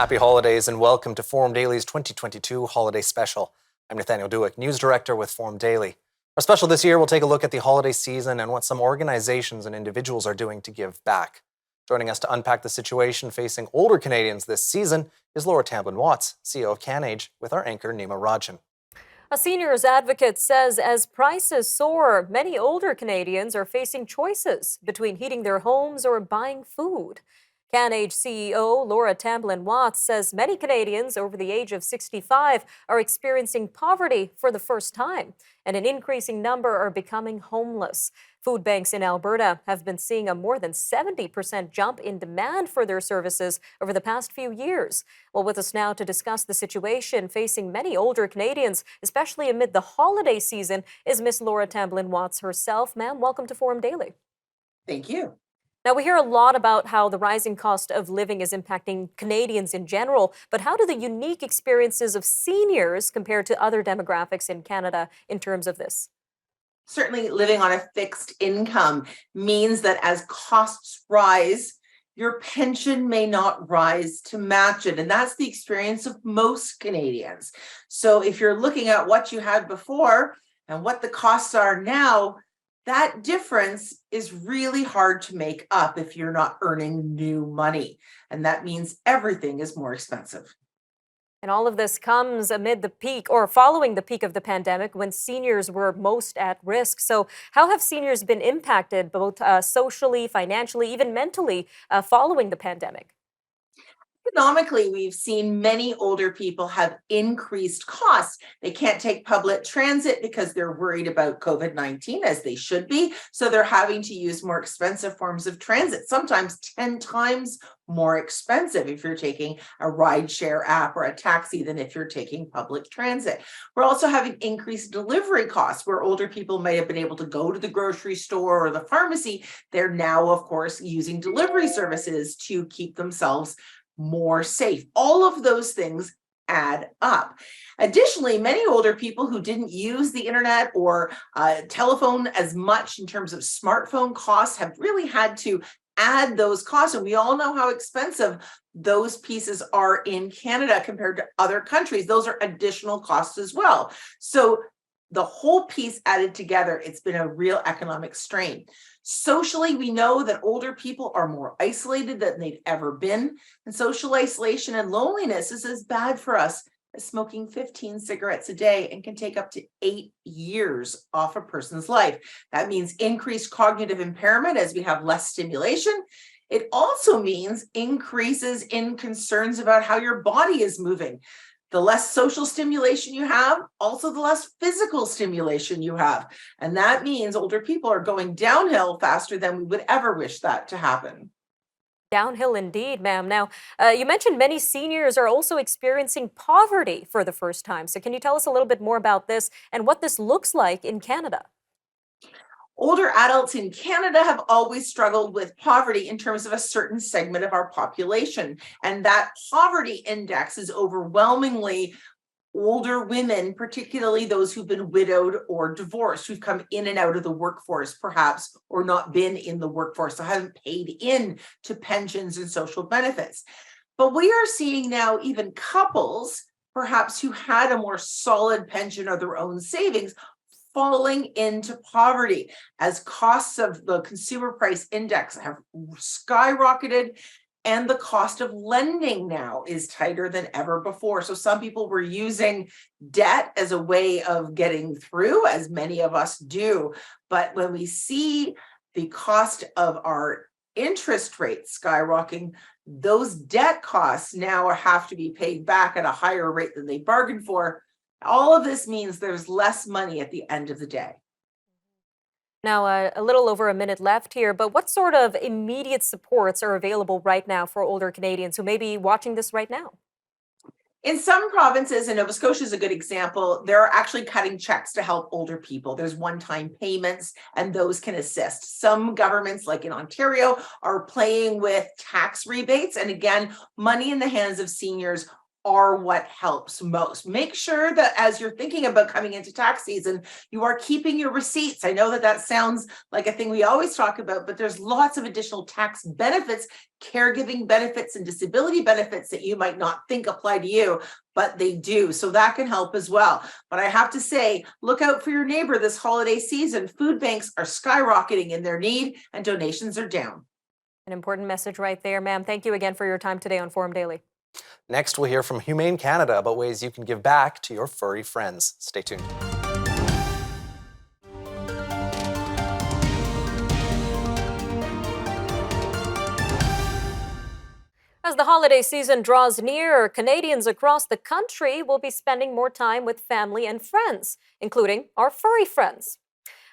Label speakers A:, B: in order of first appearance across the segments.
A: Happy holidays and welcome to Forum Daily's 2022 Holiday Special. I'm Nathaniel Dewick, News Director with Forum Daily. Our special this year will take a look at the holiday season and what some organizations and individuals are doing to give back. Joining us to unpack the situation facing older Canadians this season is Laura Tamblin-Watts, CEO of CanAge, with our anchor Nima Rajan.
B: A seniors advocate says as prices soar, many older Canadians are facing choices between heating their homes or buying food. CanAge CEO Laura Tamblin-Watts says many Canadians over the age of 65 are experiencing poverty for the first time, and an increasing number are becoming homeless. Food banks in Alberta have been seeing a more than 70% jump in demand for their services over the past few years. Well, with us now to discuss the situation facing many older Canadians, especially amid the holiday season, is Miss Laura Tamblin-Watts herself. Ma'am, welcome to Forum Daily.
C: Thank you.
B: Now, we hear a lot about how the rising cost of living is impacting Canadians in general, but how do the unique experiences of seniors compare to other demographics in Canada in terms of this?
C: Certainly, living on a fixed income means that as costs rise, your pension may not rise to match it. And that's the experience of most Canadians. So if you're looking at what you had before and what the costs are now, that difference is really hard to make up if you're not earning new money. And that means everything is more expensive.
B: And all of this comes amid the peak or following the peak of the pandemic when seniors were most at risk. So how have seniors been impacted both socially, financially, even mentally following the pandemic?
C: Economically, we've seen many older people have increased costs. They can't take public transit because they're worried about COVID-19, as they should be. So they're having to use more expensive forms of transit, sometimes 10 times more expensive if you're taking a rideshare app or a taxi than if you're taking public transit. We're also having increased delivery costs where older people may have been able to go to the grocery store or the pharmacy. They're now, of course, using delivery services to keep themselves more safe. All of those things add up. Additionally, many older people who didn't use the internet or telephone as much in terms of smartphone costs have really had to add those costs. And we all know how expensive those pieces are in Canada compared to other countries. Those are additional costs as well. So the whole piece added together, it's been a real economic strain. Socially, we know that older people are more isolated than they've ever been. And social isolation and loneliness is as bad for us as smoking 15 cigarettes a day and can take up to 8 years off a person's life. That means increased cognitive impairment as we have less stimulation. It also means increases in concerns about how your body is moving. The less social stimulation you have, also the less physical stimulation you have. And that means older people are going downhill faster than we would ever wish that to happen.
B: Downhill indeed, ma'am. Now, you mentioned many seniors are also experiencing poverty for the first time. So can you tell us a little bit more about this and what this looks like in Canada?
C: Older adults in Canada have always struggled with poverty in terms of a certain segment of our population. And that poverty index is overwhelmingly older women, particularly those who've been widowed or divorced, who've come in and out of the workforce, perhaps, or not been in the workforce, so haven't paid in to pensions and social benefits. But we are seeing now even couples, perhaps who had a more solid pension or their own savings, falling into poverty as costs of the consumer price index have skyrocketed and the cost of lending now is tighter than ever before. So some people were using debt as a way of getting through, as many of us do. But when we see the cost of our interest rates skyrocketing, those debt costs now have to be paid back at a higher rate than they bargained for. All of this means there's less money at the end of the day.
B: Now, a little over a minute left here, but what sort of immediate supports are available right now for older Canadians who may be watching this right now?
C: In some provinces, and Nova Scotia is a good example, they're actually cutting checks to help older people. There's one-time payments, and those can assist. Some governments, like in Ontario, are playing with tax rebates. And again, money in the hands of seniors are what helps most. Make sure that as you're thinking about coming into tax season, you are keeping your receipts. I know that that sounds like a thing we always talk about, but there's lots of additional tax benefits, caregiving benefits, and disability benefits that you might not think apply to you, but they do. So that can help as well. But I have to say, look out for your neighbor this holiday season. Food banks are skyrocketing in their need and donations are down.
B: An important message right there, ma'am. Thank you again for your time today on Forum Daily.
A: Next, we'll hear from Humane Canada about ways you can give back to your furry friends. Stay tuned.
B: As the holiday season draws near, Canadians across the country will be spending more time with family and friends, including our furry friends.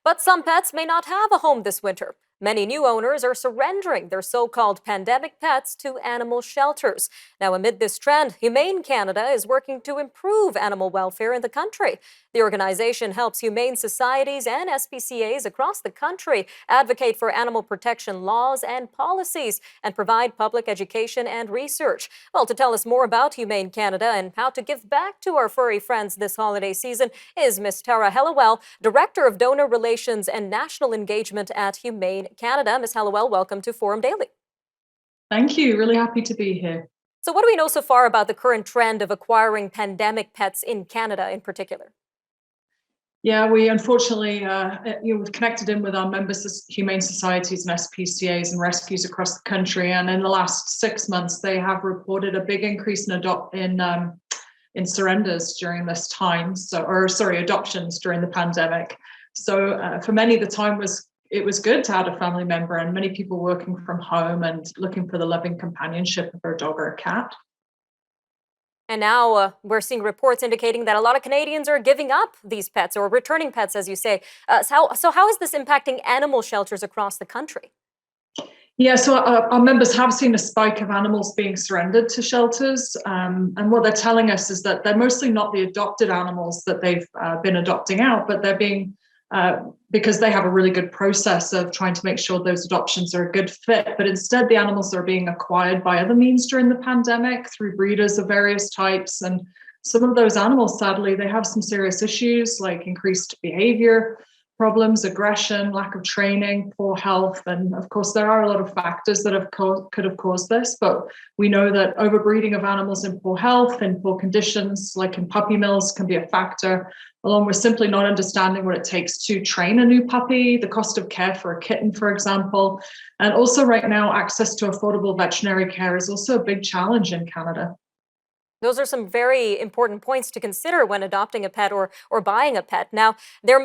B: But some pets may not have a home this winter. Many new owners are surrendering their so-called pandemic pets to animal shelters. Now, amid this trend, Humane Canada is working to improve animal welfare in the country. The organization helps humane societies and SPCAs across the country advocate for animal protection laws and policies and provide public education and research. Well, to tell us more about Humane Canada and how to give back to our furry friends this holiday season is Ms. Tara Hellawell, Director of Donor Relations and National Engagement at Humane Canada. Ms. Hellawell, welcome to Forum Daily.
D: Thank you. Really happy to be here.
B: So what do we know so far about the current trend of acquiring pandemic pets in Canada in particular?
D: Yeah, we unfortunately, we've connected in with our members, humane societies and SPCAs and rescues across the country. And in the last 6 months, they have reported a big increase in surrenders during this time. Adoptions during the pandemic. So for many, the time it was good to have a family member, and many people working from home and looking for the loving companionship of their dog or a cat.
B: And now we're seeing reports indicating that a lot of Canadians are giving up these pets or returning pets, as you say. So how is this impacting animal shelters across the country?
D: Yeah, so our members have seen a spike of animals being surrendered to shelters. And what they're telling us is that they're mostly not the adopted animals that they've been adopting out, but they're being because they have a really good process of trying to make sure those adoptions are a good fit. But instead, the animals are being acquired by other means during the pandemic through breeders of various types. And some of those animals, sadly, they have some serious issues like increased behavior problems, aggression, lack of training, poor health. And of course, there are a lot of factors that could have caused this. But we know that overbreeding of animals in poor health, in poor conditions, like in puppy mills, can be a factor, along with simply not understanding what it takes to train a new puppy, the cost of care for a kitten, for example. And also right now, access to affordable veterinary care is also a big challenge in Canada.
B: Those are some very important points to consider when adopting a pet or buying a pet. Now, there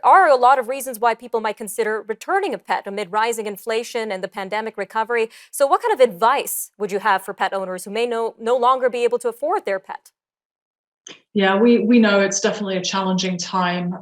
B: are a lot of reasons why people might consider returning a pet amid rising inflation and the pandemic recovery. So what kind of advice would you have for pet owners who may no longer be able to afford their pet?
D: Yeah, we know it's definitely a challenging time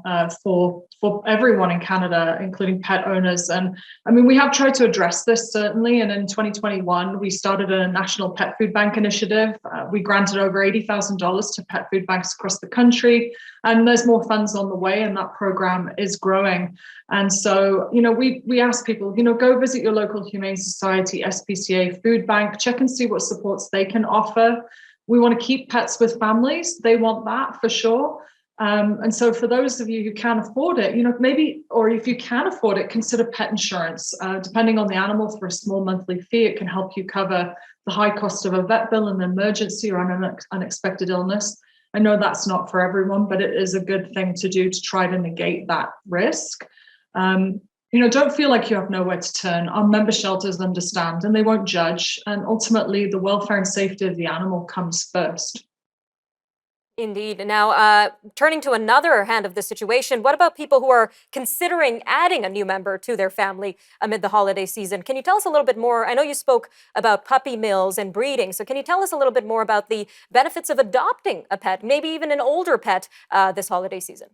D: for everyone in Canada, including pet owners. And I mean, we have tried to address this certainly. And in 2021, we started a national pet food bank initiative. We granted over $80,000 to pet food banks across the country. And there's more funds on the way, and that program is growing. And so, we ask people, go visit your local Humane Society, SPCA food bank, check and see what supports they can offer. We want to keep pets with families. They want that for sure. And so for those of you who can afford it, maybe, or if you can afford it, consider pet insurance. Depending on the animal, for a small monthly fee, it can help you cover the high cost of a vet bill in an emergency or an unexpected illness. I know that's not for everyone, but it is a good thing to do to try to negate that risk. Don't feel like you have nowhere to turn. Our member shelters understand and they won't judge. And ultimately, the welfare and safety of the animal comes first.
B: Indeed. Now, turning to another hand of the situation, what about people who are considering adding a new member to their family amid the holiday season? Can you tell us a little bit more? I know you spoke about puppy mills and breeding. So can you tell us a little bit more about the benefits of adopting a pet, maybe even an older pet this holiday season?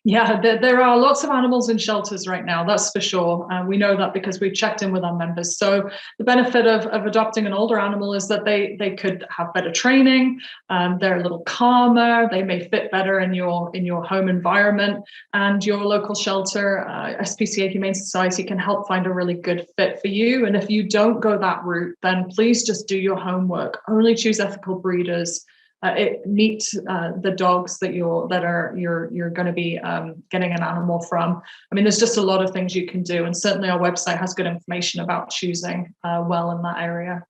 D: Yeah, there are lots of animals in shelters right now, that's for sure. We know that because we've checked in with our members. So the benefit of adopting an older animal is that they could have better training, they're a little calmer, they may fit better in your home environment, and your local shelter, SPCA Humane Society, can help find a really good fit for you. And if you don't go that route, then please just do your homework. Only choose ethical breeders. Meet the dogs that you're going to be getting an animal from. I mean, there's just a lot of things you can do, and certainly our website has good information about choosing well in that area.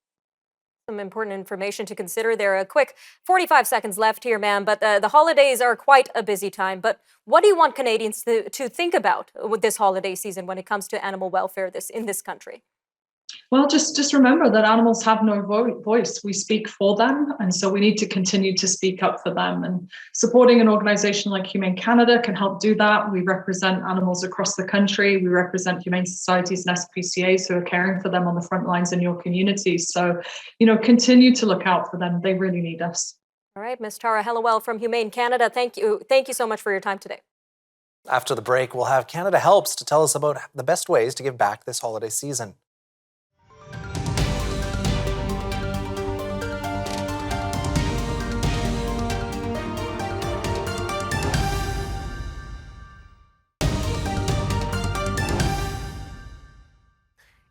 B: Some important information to consider there. A quick 45 seconds left here, ma'am, but the holidays are quite a busy time. But what do you want Canadians to think about with this holiday season when it comes to animal welfare in this country?
D: Well, just remember that animals have no voice. We speak for them, and so we need to continue to speak up for them. And supporting an organization like Humane Canada can help do that. We represent animals across the country. We represent humane societies and SPCAs who are caring for them on the front lines in your communities. So, continue to look out for them. They really need us.
B: All right, Ms. Tara Helliwell from Humane Canada, thank you. Thank you so much for your time today.
A: After the break, we'll have Canada Helps to tell us about the best ways to give back this holiday season.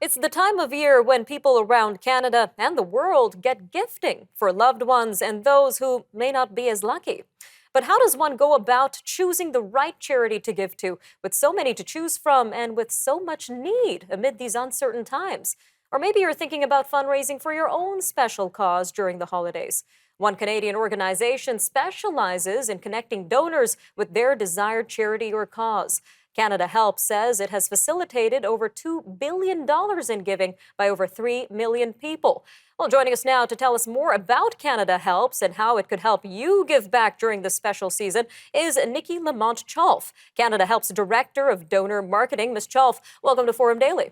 B: It's the time of year when people around Canada and the world get gifting for loved ones and those who may not be as lucky. But how does one go about choosing the right charity to give to, with so many to choose from and with so much need amid these uncertain times? Or maybe you're thinking about fundraising for your own special cause during the holidays. One Canadian organization specializes in connecting donors with their desired charity or cause. Canada Helps says it has facilitated over $2 billion in giving by over 3 million people. Well, joining us now to tell us more about Canada Helps and how it could help you give back during this special season is Nikki Lamont-Chalf, Canada Helps Director of Donor Marketing. Ms. Chalf, welcome to Forum Daily.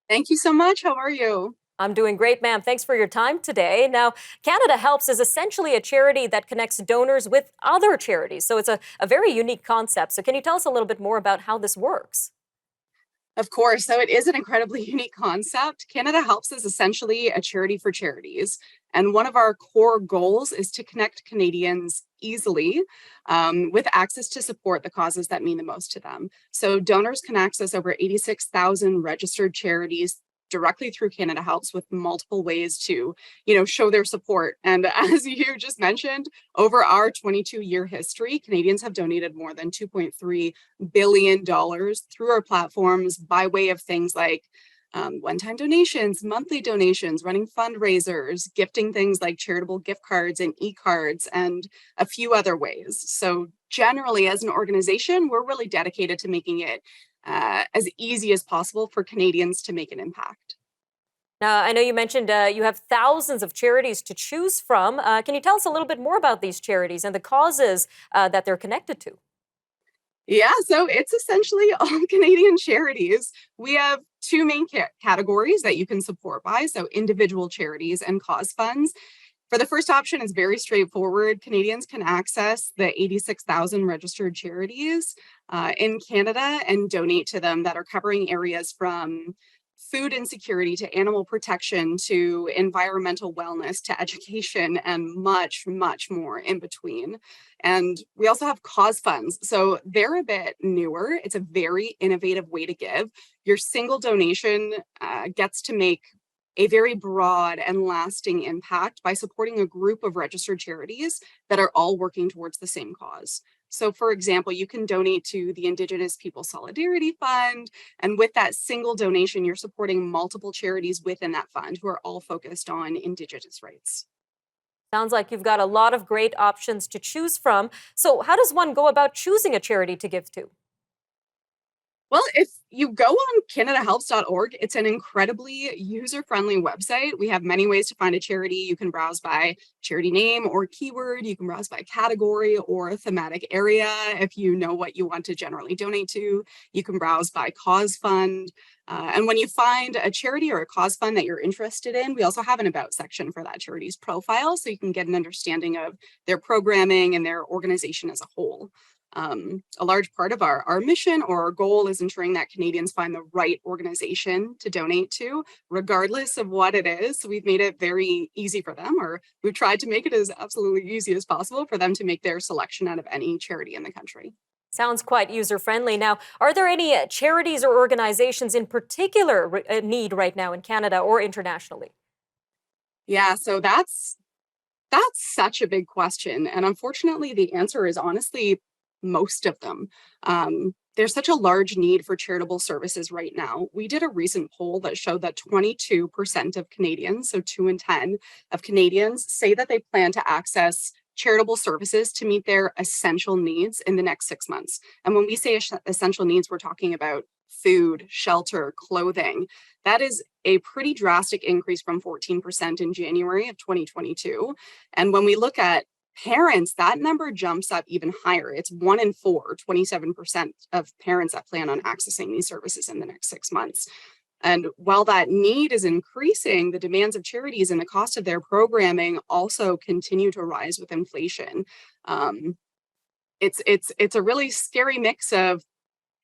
E: Thank you so much. How are you?
B: I'm doing great, ma'am. Thanks for your time today. Now, Canada Helps is essentially a charity that connects donors with other charities. So it's a very unique concept. So can you tell us a little bit more about how this works?
E: Of course. So it is an incredibly unique concept. Canada Helps is essentially a charity for charities. And one of our core goals is to connect Canadians easily with access to support the causes that mean the most to them. So donors can access over 86,000 registered charities directly through Canada Helps with multiple ways to, show their support. And as you just mentioned, over our 22-year history, Canadians have donated more than $2.3 billion through our platforms by way of things like one-time donations, monthly donations, running fundraisers, gifting things like charitable gift cards and e-cards, and a few other ways. So generally, as an organization, we're really dedicated to making it as easy as possible for Canadians to make an impact.
B: Now, I know you mentioned you have thousands of charities to choose from. Can you tell us a little bit more about these charities and the causes that they're connected to?
E: Yeah, so it's essentially all Canadian charities. We have two main categories that you can support by, so individual charities and cause funds. For the first option, it's very straightforward. Canadians can access the 86,000 registered charities in Canada and donate to them that are covering areas from food insecurity to animal protection to environmental wellness to education and much, much more in between. And we also have cause funds. So they're a bit newer. It's a very innovative way to give. Your single donation gets to make a very broad and lasting impact by supporting a group of registered charities that are all working towards the same cause. So, for example, you can donate to the Indigenous People Solidarity Fund, and with that single donation, you're supporting multiple charities within that fund who are all focused on Indigenous rights.
B: Sounds like you've got a lot of great options to choose from. So how does one go about choosing a charity to give to?
E: Well, if you go on CanadaHelps.org, it's an incredibly user-friendly website. We have many ways to find a charity. You can browse by charity name or keyword. You can browse by category or thematic area if you know what you want to generally donate to. You can browse by cause fund. And when you find a charity or a cause fund that you're interested in, we also have an about section for that charity's profile, so you can get an understanding of their programming and their organization as a whole. A large part of our mission or our goal is ensuring that Canadians find the right organization to donate to, regardless of what it is. So we've made it very easy for them, or we've tried to make it as absolutely easy as possible for them to make their selection out of any charity in the country.
B: Sounds quite user friendly. Now, are there any charities or organizations in particular need right now in Canada or internationally?
E: Yeah, so that's such a big question. And unfortunately, the answer is honestly most of them. There's such a large need for charitable services right now. We did a recent poll that showed that 22% of Canadians, so 2 in 10 of Canadians, say that they plan to access charitable services to meet their essential needs in the next 6 months. And when we say essential needs, we're talking about food, shelter, clothing. That is a pretty drastic increase from 14% in January of 2022. And when we look at parents, that number jumps up even higher. It's 1 in 4, 27% of parents that plan on accessing these services in the next 6 months. And while that need is increasing, the demands of charities and the cost of their programming also continue to rise with inflation. It's a really scary mix of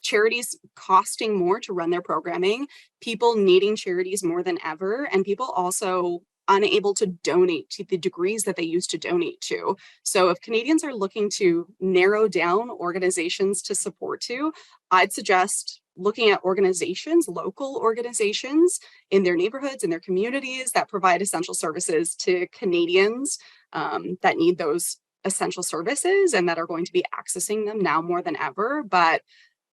E: charities costing more to run their programming, people needing charities more than ever, and people also unable to donate to the degrees that they used to donate to. So if Canadians are looking to narrow down organizations to support to, I'd suggest looking at organizations, local organizations in their neighborhoods, in their communities that provide essential services to Canadians that need those essential services and that are going to be accessing them now more than ever. But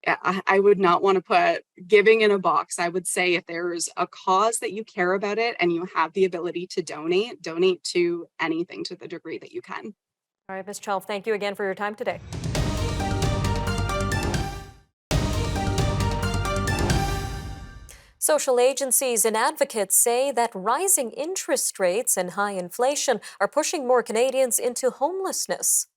E: I would not want to put giving in a box. I would say if there's a cause that you care about it and you have the ability to donate to anything to the degree that you can.
B: All right, Ms. Chelf, thank you again for your time today. Social agencies and advocates say that rising interest rates and high inflation are pushing more Canadians into homelessness.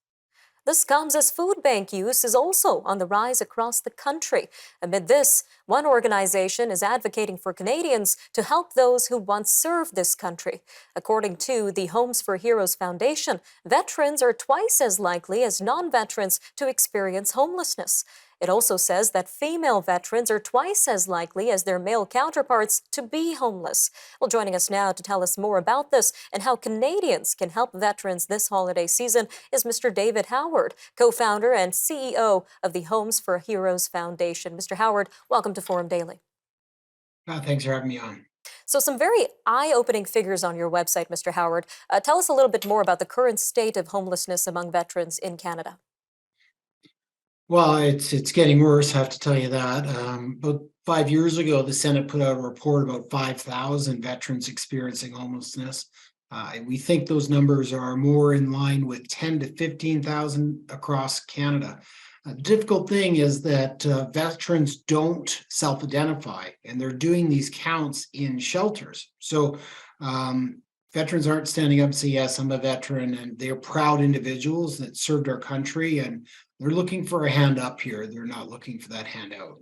B: This comes as food bank use is also on the rise across the country. Amid this, one organization is advocating for Canadians to help those who once served this country. According to the Homes for Heroes Foundation, veterans are twice as likely as non-veterans to experience homelessness. It also says that female veterans are twice as likely as their male counterparts to be homeless. Well, joining us now to tell us more about this and how Canadians can help veterans this holiday season is Mr. David Howard, co-founder and CEO of the Homes for Heroes Foundation. Mr. Howard, welcome to Forum Daily.
F: Thanks for having me on.
B: So some very eye-opening figures on your website, Mr. Howard. Tell us a little bit more about the current state of homelessness among veterans in Canada.
F: Well, it's getting worse, I have to tell you that. About 5 years ago, the Senate put out a report about 5,000 veterans experiencing homelessness. We think those numbers are more in line with 10 to 15,000 across Canada. The difficult thing is that veterans don't self-identify, and they're doing these counts in shelters. So veterans aren't standing up and say, yes, I'm a veteran, and they're proud individuals that served our country, and they're looking for a hand up here. They're not looking for that handout.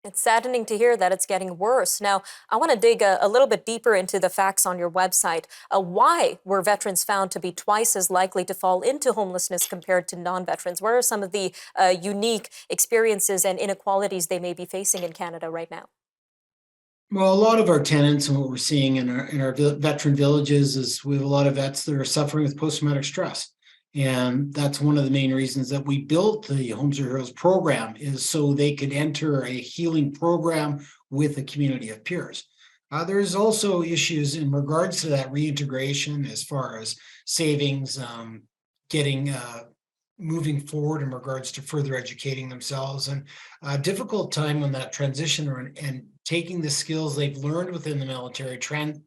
B: It's saddening to hear that it's getting worse. Now, I want to dig a little bit deeper into the facts on your website. Why were veterans found to be twice as likely to fall into homelessness compared to non-veterans? What are some of the unique experiences and inequalities they may be facing in Canada right now?
F: Well, a lot of our tenants and what we're seeing in our veteran villages is we have a lot of vets that are suffering with post-traumatic stress. And that's one of the main reasons that we built the Homes for Heroes program, is so they could enter a healing program with a community of peers. There's also issues in regards to that reintegration as far as savings, getting moving forward in regards to further educating themselves, and a difficult time on that transition and taking the skills they've learned within the military,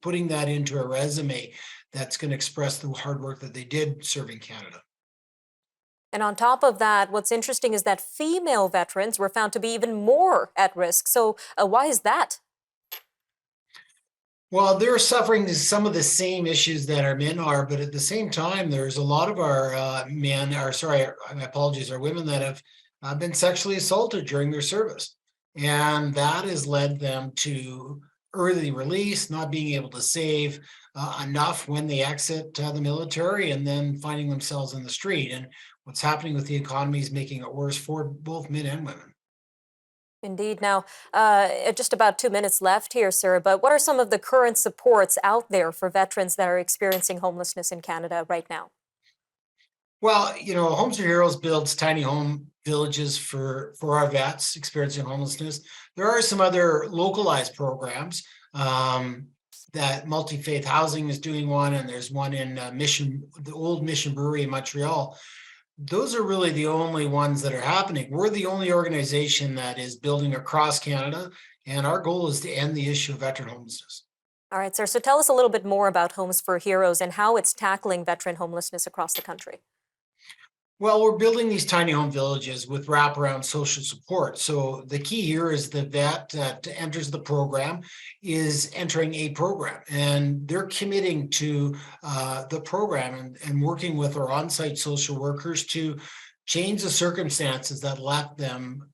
F: putting that into a resume that's going to express the hard work that they did serving Canada.
B: And on top of that, what's interesting is that female veterans were found to be even more at risk. So why is that?
F: Well, they're suffering some of the same issues that our men are, but at the same time, there's a lot of our men, our women that have been sexually assaulted during their service. And that has led them to early release, not being able to save enough when they exit the military, and then finding themselves in the street. And what's happening with the economy is making it worse for both men and women.
B: Indeed. Now, just about 2 minutes left here, sir, but what are some of the current supports out there for veterans that are experiencing homelessness in Canada right now?
F: Well, Homes for Heroes builds tiny home villages for our vets experiencing homelessness. There are some other localized programs that Multi Faith Housing is doing one, and there's one in the old Mission Brewery in Montreal. Those are really the only ones that are happening. We're the only organization that is building across Canada, and our goal is to end the issue of veteran homelessness.
B: All right, sir. So tell us a little bit more about Homes for Heroes and how it's tackling veteran homelessness across the country.
F: Well, we're building these tiny home villages with wraparound social support. So the key here is the vet that enters the program is entering a program, and they're committing to the program and working with our on-site social workers to change the circumstances that left them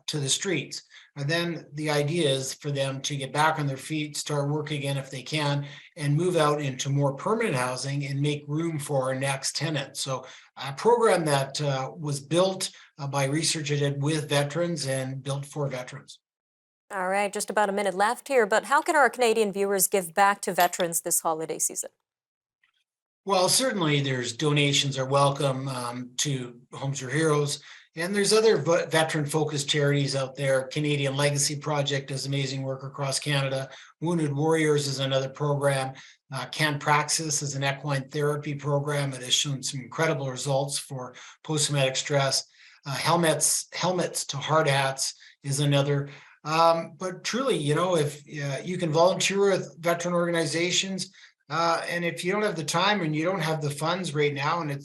F: to the streets. And then the idea is for them to get back on their feet, start working again if they can, and move out into more permanent housing and make room for our next tenant. So a program that was built by research I did with veterans and built for veterans.
B: All right, just about a minute left here, but how can our Canadian viewers give back to veterans this holiday season?
F: Well, certainly there's donations are welcome to Homes for Heroes. And there's other veteran-focused charities out there. Canadian Legacy Project does amazing work across Canada. Wounded Warriors is another program. Can Praxis is an equine therapy program that has shown some incredible results for post-traumatic stress. Helmets to hard hats is another. But truly, if you can volunteer with veteran organizations, and if you don't have the time and you don't have the funds right now, and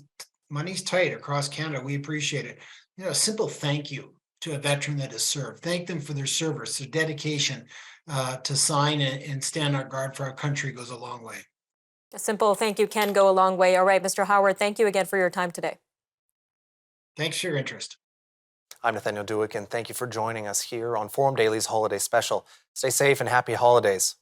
F: money's tight across Canada, we appreciate it. A simple thank you to a veteran that has served. Thank them for their service, their dedication to sign and stand on guard for our country goes a long way.
B: A simple thank you can go a long way. All right, Mr. Howard, thank you again for your time today.
F: Thanks for your interest.
A: I'm Nathaniel Dewick, and thank you for joining us here on Forum Daily's Holiday Special. Stay safe and happy holidays.